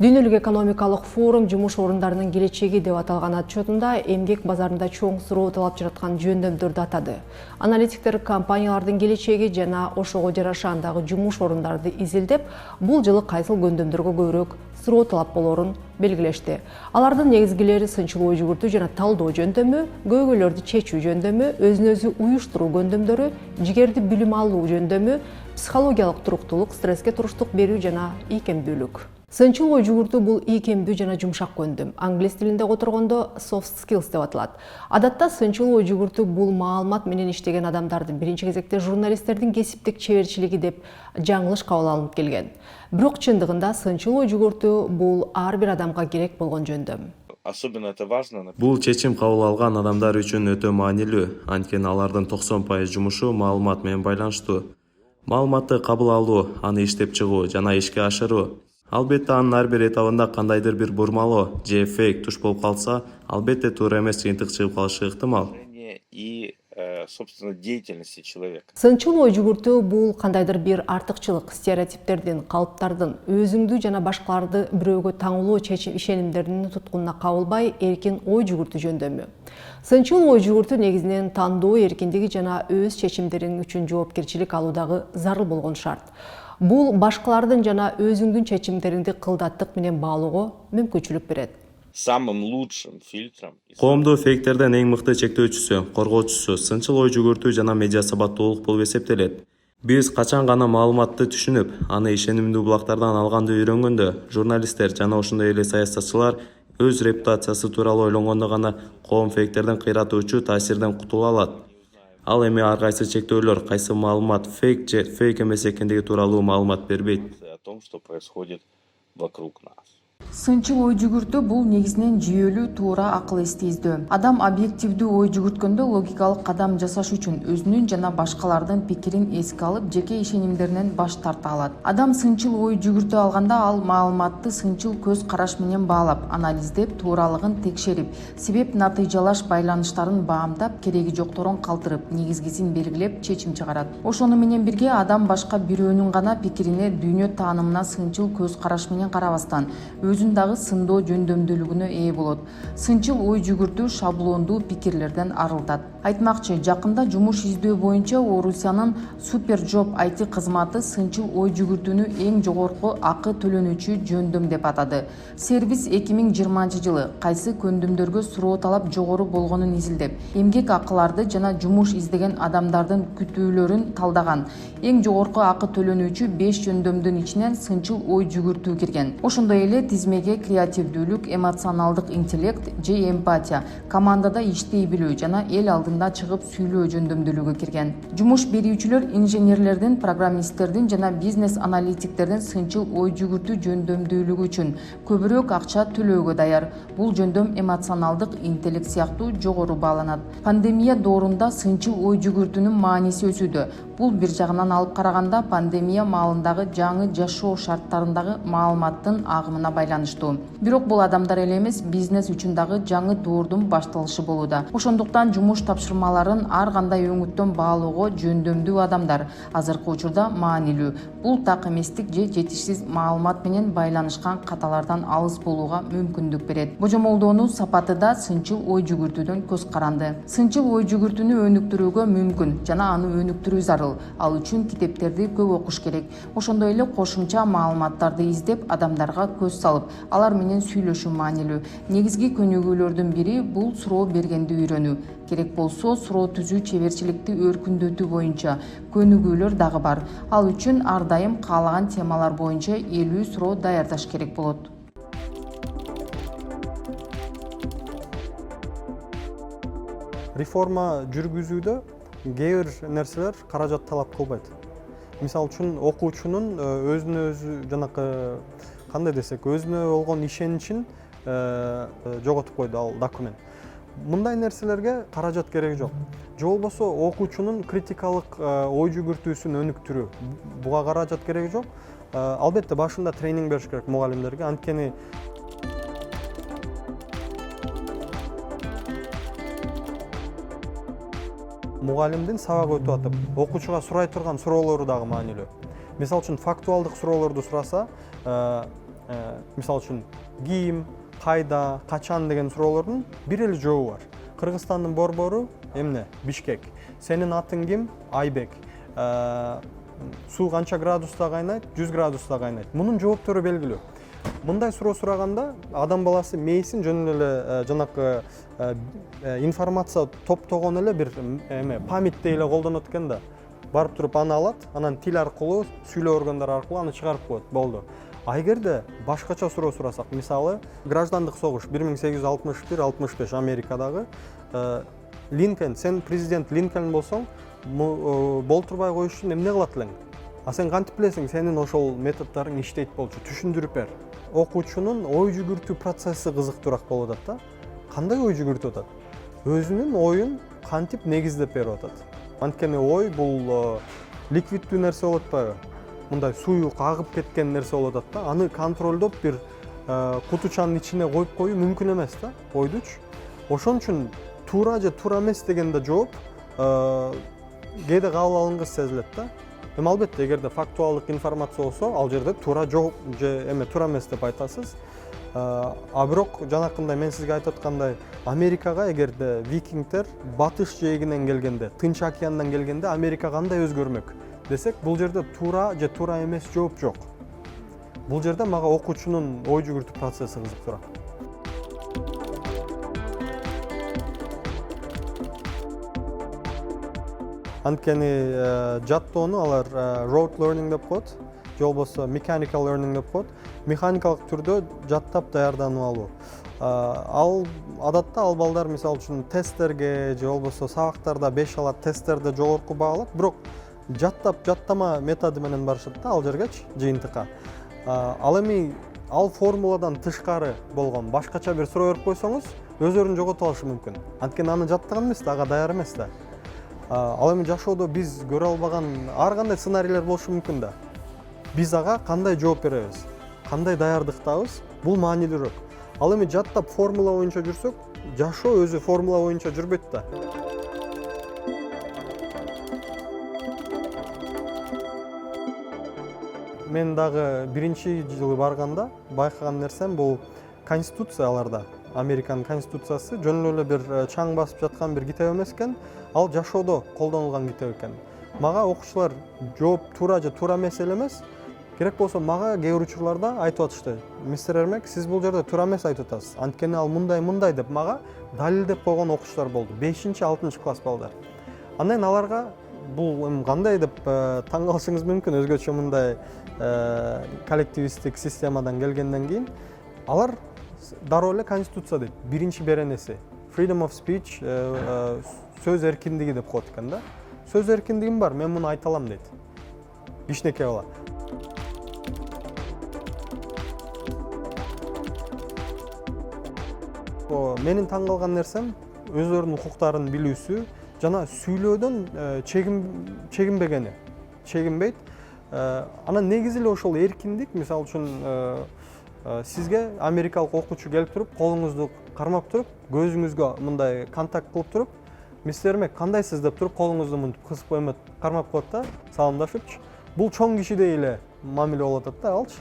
Дүйнөлүк экономикалык форум жумуш орундарынын келечеги деп аталган отчетунда эмгек базарында чоң суроо талап жараткан жөндөмдөрдү атады. Аналитиктер компаниялардын келечеги жана ошого жараша андагы жумуш орундарды изилдеп, бул жылы кайсыл жөндөмдөргө көбүрөөк суроо талап болорун белгилешти. Алардын негизгилери сынчыл ой жүгүртүү жана талдоо жөндөмү, көйгөйлөрдү чечүү жөндөмү, өзүн өзү уюштуруу жөндөмдөрү, жигерди билим алуу жөндөмү, психологиялык туруктуулук, стресске туруштук берүү жана ийкемдүүлүк. Сынчыл ой жүгүртүү бул ийкемдүү жана жумшак жөндөм. Англис тилинде которгондо soft skills деп аталат. Адатта сынчыл ой жүгүртүү бул маалымат менен иштеген адамдардын, биринчи кезекте журналисттердин кесиптик чеберчилиги деп жаңылыш кабыл алынып келген. Бирок чындыгында сынчыл ой жүгүртүү бул ар бир адамга керек болгон жөндөм. Бул чечим кабыл алган адамдар үчүн өтө маанилүү, анткени алардын 90% жумушу маалымат менен байланыштуу. Маалыматты кабыл алуу, аны иштеп чыгуу жана ишке ашыруу. Албетте анын ар бир этабында кандайдыр бир бурмалоо же фейк туш болуп калса, албетте туура эмес жыйынтык чыгып калышы ыктымал. Деятельности человека. Сынчыл ой жүгүртүү бул кандайдыр бир артыкчылык, стереотиптердин, калыптардын, өзүңдү жана башкаларды бирөөгө таңылуу ишенимдердин туткунуна кабылбай, эркин ой жүгүртүү жөндөмү. Сынчыл ой жүгүртүү негизинен тандоо эркиндиги жана өз чечимдериң үчүн жоопкерчилик алуудагы зарыл болгон шарт. Бул башкалардын жана өзүңдүн чечимдериңди кылдаттык менен баалоого мүмкүнчүлүк берет. Самым лучшим фильтром. Коомду фейктерден эң мыкты чектөөчүсү, коргоочусу сынчыл ой жүгүртүү жана медиа сабаттуулук болуп эсептелет. Биз качан гана маалыматты түшүнүп, аны ишенимдүү булактардан алганды үйрөнгөндө, журналисттер жана ошондой эле саясатчылар өз репутациясы тууралуу ойлонгондо гана коом фейктерден кыйратуучу таасирден кутула алат. Ал эми ар кайсы чектөөлөр, кайсы маалымат фейк же фейк эмес экендиги тууралуу маалымат бербейт. О том, что происходит вокруг нас. Сынчыл ой жүгүртүү бул негизинен жүйөлүү, туура акыл эсти издөө. Адам объективдүү ой жүгүрткөндө логикалык кадам жасаш үчүн өзүнүн жана башкалардын пикирин эске алып, жеке ишенимдеринен баш тарта алат. Адам сынчыл ой жүгүртүү алганда ал маалыматты сынчыл көз караш менен баалап, анализдеп, тууралыгын текшерип, себеп натыйжалаш байланыштарын баамдап, кереги жокторун калтырып, негизгисин белгилеп, чечим чыгарат. Ошону менен бирге адам башка бирөөнүн гана пикирине, дүйнө таанымына сынчыл көз караш менен карабастан өзүн дагы сындоо жөндөмдүүлүгүнө ээ болот. Сынчыл ой жүгүртүү шаблондуу пикирлерден арылтат. Айтмакчы, жакында жумуш издөө боюнча Орусиянын Superjob IT кызматы сынчыл ой жүгүртүүнү эң жогорку акы төлөнүүчү жөндөм деп атады. Сервис 2020-жылы кайсы көндүмдөргө суроо талап жогору болгонун изилдеп, эмгек акыларды жана жумуш издеген адамдардын күтүүлөрүн талдаган. Эң жогорку акы төлөнүүчү 5 жөндөмдүн ичинен сынчыл ой жүгүртүү кирген. Ошондой эле тизмеге креативдүүлүк, эмоционалдык интеллект же эмпатия, командада иштей билүү жана эл алдында чыгып сүйлөө жөндөмдүүлүгү кирген. Жумуш берүүчүлөр инженерлердин, программисттердин жана бизнес аналитиктердин сынчыл ой жүгүртүү жөндөмдүүлүгү үчүн көбүрөөк акча төлөөгө даяр. Бул жөндөм эмоционалдык интеллект сыяктуу жогору бааланат. Пандемия доорунда сынчыл ой жүгүртүүнүн мааниси өсүүдө. Бул бир жагынан алып караганда пандемия маалындагы жаңы жашоо шарттарындагы маалыматтын агымына байланыштуу. Бирок бул адамдар эле эмес, бизнес үчүн дагы жаңы доордун башталышы болууда. Ошондуктан жумуш тапшырмаларын ар кандай өңүттөн баалоого жөндөмдүү адамдар азыркы учурда маанилүү. Бул так эместик же жетишсиз маалымат менен байланышкан каталардан алыс болууга мүмкүндүк берет. Божомолдоонун сапаты да сынчыл ой жүгүртүүдөн көз каранды. Сынчыл ой жүгүртүүнү өнүктүрүүгө мүмкүн жана аны өнүктүрүү зарыл. Ал үчүн китептерди көп окуш керек. Ошондой эле кошумча маалыматтарды издеп, адамдарга көз салып, алар менен сүйлөшүү маанилүү. Негизги көнүгүүлөрдүн бири бул суроо бергенди үйрөнүү. Керек болсо, суроо түзүү чеберчиликти өркүндөтүү боюнча көнүгүүлөр дагы бар. Ал үчүн ар дайым каалаган темалар боюнча 50 суроо даярдаш керек болот. Реформа жүргүзүүдө кээ бир нерселер каражат талап кылбайт. Мисалы үчүн окуучунун өзүнө өзү жанакы кандай десек, өзүнө болгон ишеничин жоготуп койду ал документ. Мындай нерселерге каражат кереги жок. Же болбосо окуучунун критикалык ой жүгүртүүсүн өнүктүрүү. Буга каражат кереги жок. Албетте башында тренинг бериш керек мугалимдерге, анткени мугалимдин сабак өтүп атып, окуучуга сурай турган суроолору дагы маанилүү. Мисалы үчүн фактуалдык суроолорду сураса, мисалы үчүн ким, кайда, качан деген суроолордун бир эле жообу бар. Кыргызстандын борбору эмне? Бишкек. Сенин атың ким? Айбек. Суу канча градуста кайнайт? 100 градуста кайнайт. Мунун жооптору белгилүү. Мындай суроо сураганда адам баласы мээсин жөн эле жанакы информация топтогон эле бир памятти эле колдонот экен да. Барып туруп аны алат, анан тил аркылуу, сүйлөө органдары аркылуу аны чыгарып коет. Болду. А эгерде башкача суроо сурасак, мисалы, граждандык согуш 1861-65 Америкадагы Линкольн, сен президент Линкольн болсоң, болтурбай коюш үчүн эмне кылат элең? А сен кантип билесиң, сенин ошол методдоруң иштейт болчу? Түшүндүрүп бер. Окуучунун ой жүгүртүү процесси кызыктуураак болуп атат да. Кандай ой жүгүртүп атат? Өзүнүн оюн кантип негиздеп берип атат? Анткени ой бул ликвиддүү нерсе болуп атпайбы? Мындай суюк агып кеткен нерсе болуп атат да. Аны контролдоп бир кутучанын ичине коюп коюу мүмкүн эмес да, ойдучу. Ошон үчүн туура же туура эмес деген да жооп кээде кабыл алынгыс сезилет да. Эми албетте, эгерде фактуалдык информация болсо, ал жерде туура жок же туура эмес деп айтасыз. А бирок жанакындай мен сизге айтып аткандай, Америкага эгерде викингдер батыш жээгинен келгенде, Тынч океандан келгенде Америка кандай өзгөрмөк десек, бул жерде туура же туура эмес жооп жок. Бул жерде мага окуучунун ой жүгүртүү процесси кызыктуураак. Анткени жаттоону алар rote learning деп коет, же болбосо mechanical learning деп коет. Механикалык түрдө жаттап даярданып алуу. Ал адатта ал балдар мисалы үчүн тесттерге же болбосо сабактарда 5 алат, тесттерде жогорку баа алат, бирок жаттап жаттама методу менен барышат да ал жергечи, жыйынтыкка. Ал эми ал формуладан тышкары болгон башкача бир суроо берип койсоңуз, өздөрүн жоготуп алышы мүмкүн. Анткени аны жаттаган эмес да, ага даяр эмес да. Ал эми жашоодо биз көрө албаган ар кандай сценарийлер болушу мүмкүн да. Биз ага кандай жооп беребиз, кандай даярдыктабыз, бул маанилүүрөөк. Ал эми жаттап формула боюнча жүрсөк, жашоо өзү формула боюнча жүрбөйт да. Мен дагы биринчи жылы барганда байкаган нерсем бул конституция аларда. Американын конституциясы жөн эле бир чаң басып жаткан бир китеп эмес экен, ал жашоодо колдонулган китеп экен. Мага окуучулар жооп туура же туура эмес эле эмес, керек болсо мага кээ бир учурларда айтып атышты. Мистер Эрмек, сиз бул жерде туура эмес айтып атасыз. Анткени ал мындай деп мага далилдеп койгон окуучулар болду. 5-6 класс балдар. Андан кийин аларга бул эми кандай деп таң калышыңыз мүмкүн, өзгөчө мындай коллективисттик системадан келгенден кийин алар дароо эле конституция дейт. Биринчи беренеси freedom of speech, сөз эркиндиги деп коет экен да. Сөз эркиндигим бар, мен муну айта алам дейт. Кичинекей бала. Менин таң калган нерсем өздөрүнүн укуктарын билүүсү жана сүйлөөдөн чегинбегени. Чегинбейт. Анан негизи эле ошол эркиндик, мисалы үчүн сизге америкалык окуучу келип туруп, колуңузду кармап туруп, көзүңүзгө мындай контакт кылып туруп, мистер Эрмек кандайсыз деп туруп, колуңузду мынтип кысып эмет кармап коет да, саламдашыпчы. Бул чоң кишидей эле мамиле болуп атат да алчы.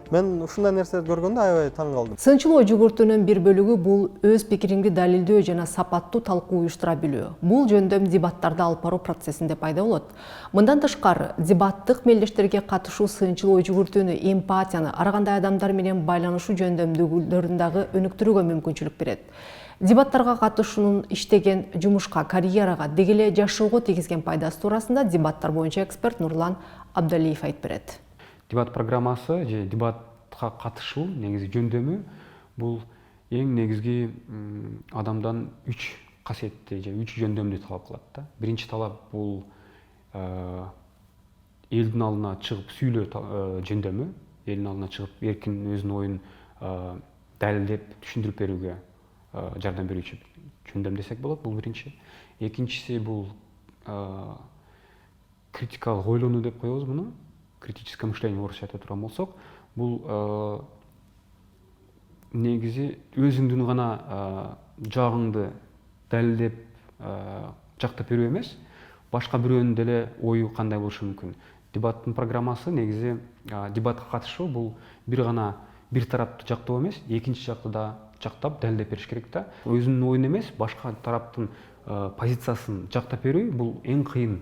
Мен ушундай нерселерди көргөндө аябай таң калдым. Сынчыл ой жүгүртүүнүн бир бөлүгү бул өз пикириңди далилдөө жана сапаттуу талкуу уюштура билүү. Бул жөндөм дебаттарды алып баруу процессинде пайда болот. Мындан тышкары, дебаттык мелдештерге катышуу сынчыл ой жүгүртүүнү, эмпатияны, ар кандай адамдар менен байланышуу жөндөмдүүлөрүн дагы өнүктүрүүгө мүмкүнчүлүк берет. Дебаттарга катышуунун иштеген жумушка, карьерага, деги эле жашоого тийгизген пайдасы туурасында дебаттар боюнча эксперт Нурлан Абдалиев айтып берет. Дебат программасы же дебатка катышуу негизи жөндөмү бул эң негизги адамдан 3 касиетти же 3 жөндөмдү талап кылат да. Биринчи талап бул элдин алдына чыгып сүйлөө жөндөмү, элдин алдына чыгып эркин өзүнүн оюн далилдеп түшүндүрүп берүүгө жардам берүүчү жөндөм десек болот. Бул биринчи. Экинчиси бул критикалык ойлонуу деп коебуз муну. Критическое мышление орусча айта турган болсок, бул негизи өзүңдүн гана жагыңды далилдеп жактап берүү эмес, башка бирөөнүн деле ою кандай болушу мүмкүн. Дебаттын программасы негизи дебатка катышуу бул бир гана бир тарапты жактоо эмес, экинчи жакты да жактап далилдеп бериш керек да. Өзүнүн оюн эмес, башка тараптын позициясын жактап берүү бул эң кыйын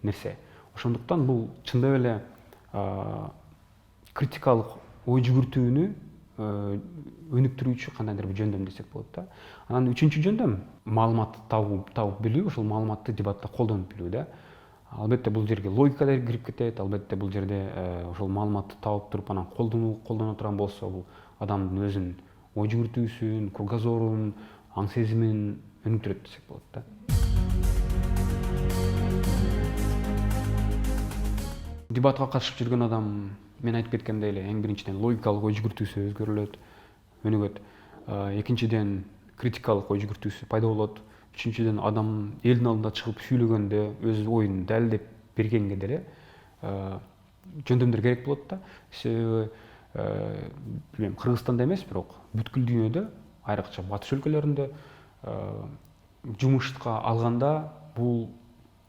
нерсе. Ошондуктан бул чындап эле критикалык ой жүгүртүүнү өнүктүрүүчү кандайдыр бир жөндөм десек болот да. Анан үчүнчү жөндөм маалыматты табып билүү, ошол маалыматты дебатта колдонуп билүү да. Албетте бул жерге логика да кирип кетет, албетте бул жерде ошол маалыматты табып туруп анан колдоно турган болсо, бул адамдын өзүнүн ой жүгүртүүсүн, кругозорун, аң сезимин өнүктүрөт десек болот да. Дебатка катышып жүргөн адам, мен айтып кеткендей эле, эң биринчиден логикалык ой жүгүртүүсү өзгөрүлөт, өнүгөт. Экинчиден критикалык ой жүгүртүүсү пайда болот. Үчүнчүдөн адам элдин алдына чыгып сүйлөгөндө өз оюн далилдеп бергенге деле жөндөмдөр керек болот да. Себеби билем Кыргызстанда эмес, бирок бүткүл дүйнөдө, айрыкча батыш өлкөлөрүндө жумушка алганда бул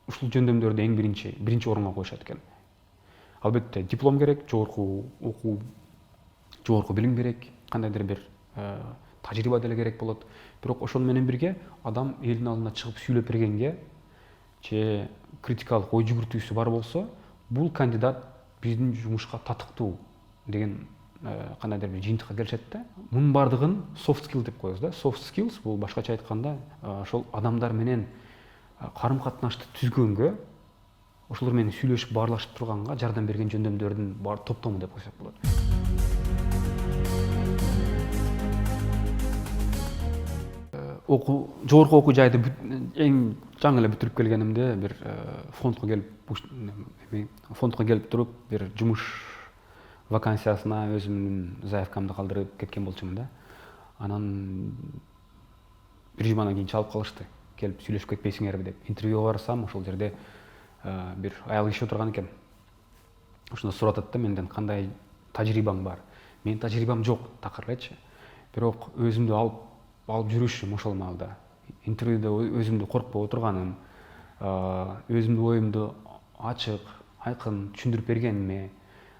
ушул жөндөмдөрдү эң биринчи орунга коюшат экен. Албетте диплом керек, жогорку окуу, жогорку билим керек, кандайдыр бир тажрыйба деле керек болот. Бирок ошону менен бирге адам элдин алдына чыгып сүйлөп бергенге же критикалык ой жүгүртүүсү бар болсо, бул кандидат биздин жумушка татыктуу деген кандайдыр бир жыйынтыкка келишет да. Мунун бардыгын soft skill деп коебуз да. Soft skills бул башкача айтканда ошол адамдар менен карым катнашты түзгөнгө, ошолор менен сүйлөшүп баарлашып турганга жардам берген жөндөмдөрдүн бар топтому деп койсок болот. Жогорку окуу жайды эң жаңы эле бүтүрүп келгенимде бир фондко келип туруп бир жумуш вакансиясына өзүмдүн заявкамды калтырып кеткен болчумун да. Анан бир жумадан кийин чалып калышты. Келип сүйлөшүп кетпейсиңерби деп. Интервьюга барсам, ошол жерде бир аял киши отурган экен. Ошондо суратат да менден кандай тажрыйбаң бар. Менин тажрыйбам жок, такыр элечи. Бирок өзүмдү алып жүрүшүм ошол маалда. Интервьюда өзүмдү коркпой отурганым, өзүмдүн оюмду ачык, айкын түшүндүрүп бергениме,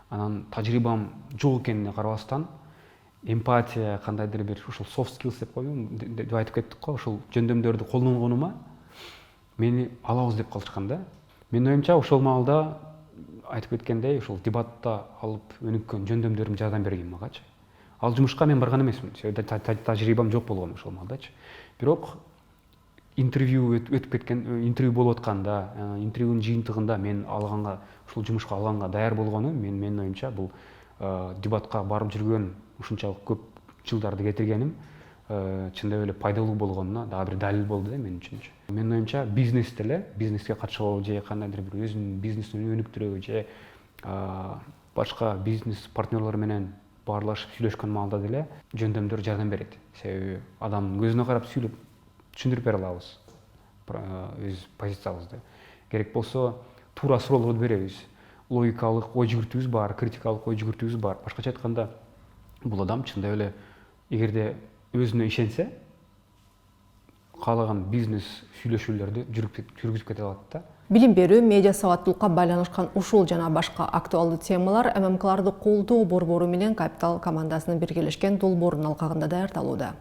анан тажрыйбам жок экенине карабастан, эмпатия, кандайдыр бир ушул soft skills деп коебу, деп айтып кеттик го, ушул жөндөмдөрдү колдонгонума мени алабыз деп калышкан да. Менин оюмча ошол маалда айтып кеткендей, ушул дебатта алып өнүккөн жөндөмдөрүм жардам берген магачы. Ал жумушка мен барган эмесмин, себеби тажрыйбам жок болгон ошол маалдачы. Бирок интервью өтүп кеткен, интервью болуп атканда, интервьюнун жыйынтыгында мен алганга, ушул жумушка алганга даяр болгонум, менин оюмча бул дебатка барып жүргөн ушунчалык көп жылдарды кетиргеним чындап эле пайдалуу болгонуна дагы бир далил болду да мен үчүнчү. Менин оюмча бизнеске катышуу же кандайдыр бир өзүнүн бизнесин өнүктүрүү же башка бизнес партнерлор менен баарлашып сүйлөшкөн маалда деле жөндөмдөр жардам берет. Себеби адамдын көзүнө карап сүйлөп түшүндүрүп бере алабыз өз позициябызды. Керек болсо туура суроолорду беребиз. Логикалык ой жүгүртүүбүз бар, критикалык ой жүгүртүүбүз бар. Башкача айтканда, бул адам чындап эле эгерде өзүнө ишенсе, каалаган бизнес сүйлөшүүлөрдү жүргүзүп кете алат да. Билим берүү, медиа сабаттуулукка байланышкан ушул жана башка актуалдуу темалар ММКларды колдоо борбору менен Капитал командасынын биргелешкен долбоорунун алкагында даярдалууда.